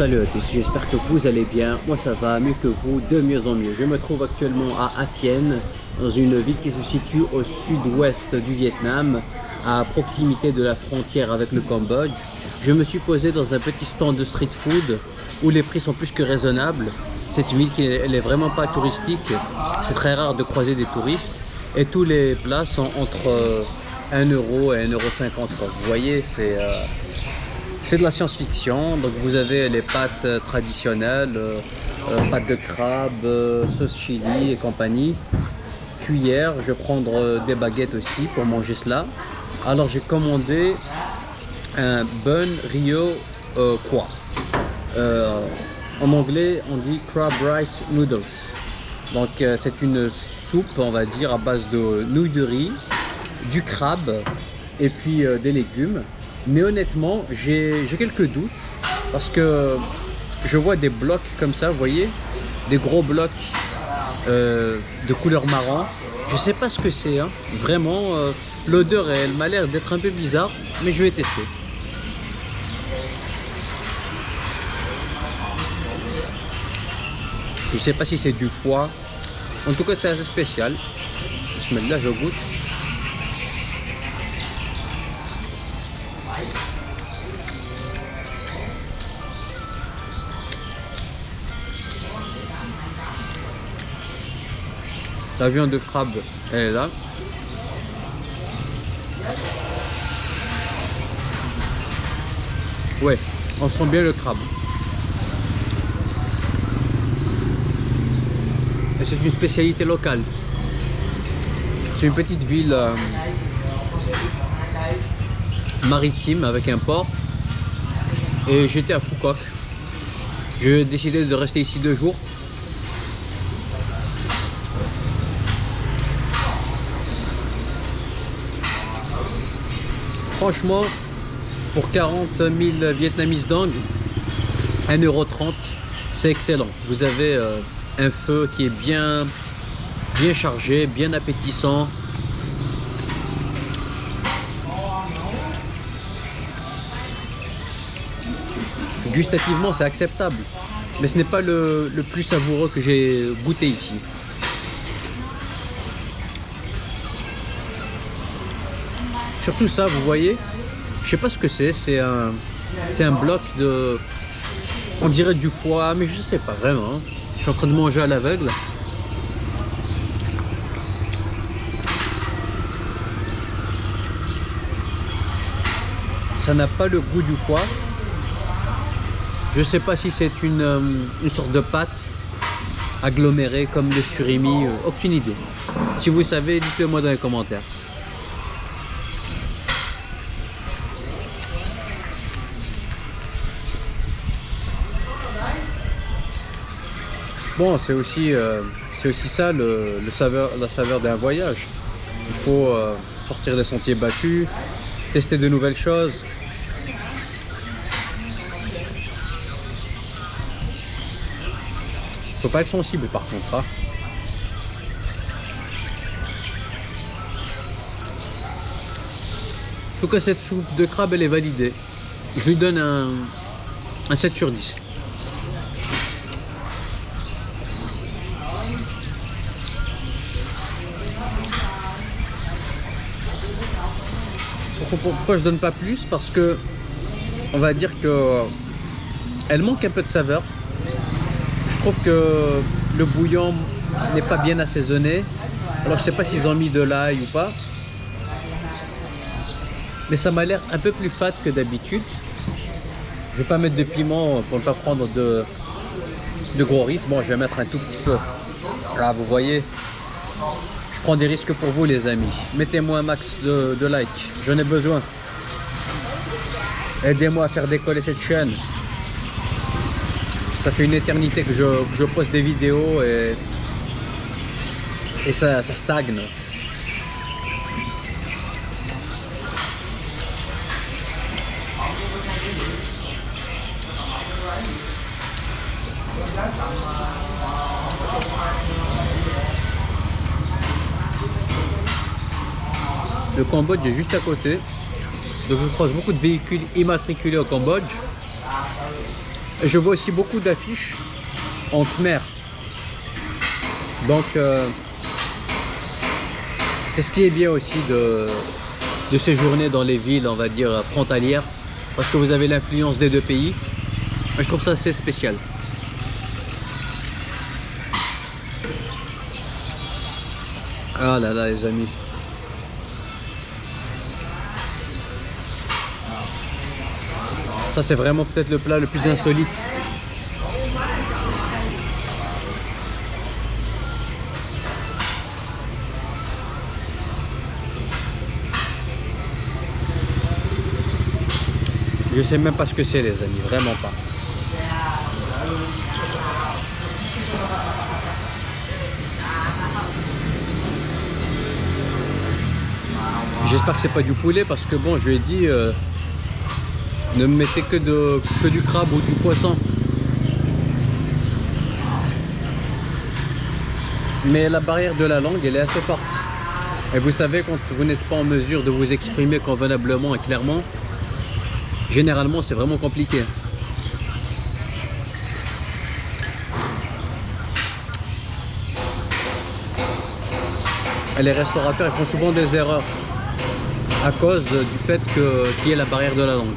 Salut à tous, j'espère que vous allez bien. Moi ça va mieux que vous, de mieux en mieux. Je me trouve actuellement à Hatien, dans une ville qui se situe au sud-ouest du Vietnam, à proximité de la frontière avec le Cambodge. Je me suis posé dans un petit stand de street food où les prix sont plus que raisonnables. C'est une ville qui est vraiment pas touristique, c'est très rare de croiser des touristes. Et tous les plats sont entre 1 euro et 1,50 €. Vous voyez, c'est de la science-fiction. Donc vous avez les pâtes traditionnelles, pâtes de crabe, sauce chili et compagnie. Cuillère, je vais prendre des baguettes aussi pour manger cela. Alors j'ai commandé un bun Rio Quoi. En anglais on dit crab rice noodles. Donc c'est une soupe, on va dire, à base de nouilles de riz, du crabe et puis des légumes. Mais honnêtement, j'ai quelques doutes parce que je vois des blocs comme ça, vous voyez, des gros blocs de couleur marron. Je sais pas ce que c'est, hein. Vraiment, l'odeur elle m'a l'air d'être un peu bizarre, mais je vais tester. Je sais pas si c'est du foie. En tout cas, c'est assez spécial. Bismillah, je goûte. La viande de crabe, elle est là. Ouais, on sent bien le crabe. Et c'est une spécialité locale. C'est une petite ville maritime avec un port. Et j'étais à Phu Quoc. J'ai décidé de rester ici 2 jours. Franchement, pour 40 000 Vietnamese Dong, 1,30 €, c'est excellent. Vous avez un feu qui est bien chargé, bien appétissant. Gustativement, c'est acceptable, mais ce n'est pas le plus savoureux que j'ai goûté ici. Surtout ça, vous voyez, je sais pas ce que c'est un bloc de, on dirait du foie, mais je sais pas vraiment. Je suis en train de manger à l'aveugle. Ça n'a pas le goût du foie. Je sais pas si c'est une sorte de pâte agglomérée comme le surimi, aucune idée. Si vous savez, dites-le moi dans les commentaires. Bon, c'est aussi ça la saveur d'un voyage. Il faut sortir des sentiers battus, tester de nouvelles choses. Faut pas être sensible par contre, hein. En tout cas, cette soupe de crabe elle est validée. Je lui donne un 7 sur 10. Pourquoi je donne pas plus? Parce que on va dire que elle manque un peu de saveur. Je trouve que le bouillon n'est pas bien assaisonné. Alors je sais pas s'ils ont mis de l'ail ou pas, mais ça m'a l'air un peu plus fade que d'habitude. Je vais pas mettre de piment pour ne pas prendre de gros risques. Bon, je vais mettre un tout petit peu. Là, vous voyez, je prends des risques pour vous les amis. Mettez-moi un max de likes, j'en ai besoin. Aidez-moi à faire décoller cette chaîne. Ça fait une éternité que je poste des vidéos et ça stagne. Le Cambodge est juste à côté. Donc je croise beaucoup de véhicules immatriculés au Cambodge. Je vois aussi beaucoup d'affiches en khmer. Donc, c'est ce qui est bien aussi de séjourner dans les villes, on va dire, frontalières, parce que vous avez l'influence des deux pays. Je trouve ça assez spécial. Ah là là, les amis. Ça, c'est vraiment peut-être le plat le plus insolite. Je sais même pas ce que c'est, les amis, vraiment pas. J'espère que c'est pas du poulet parce que bon, je lui ai dit ne me mettez que du crabe ou du poisson. Mais la barrière de la langue, elle est assez forte. Et vous savez, quand vous n'êtes pas en mesure de vous exprimer convenablement et clairement, généralement, c'est vraiment compliqué. Et les restaurateurs, ils font souvent des erreurs à cause du fait qu'il y ait la barrière de la langue.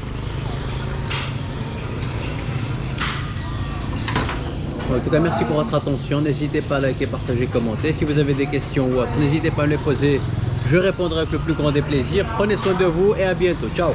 En tout cas, merci pour votre attention. N'hésitez pas à liker, partager, commenter. Si vous avez des questions ou autres, n'hésitez pas à me les poser. Je répondrai avec le plus grand des plaisirs. Prenez soin de vous et à bientôt. Ciao!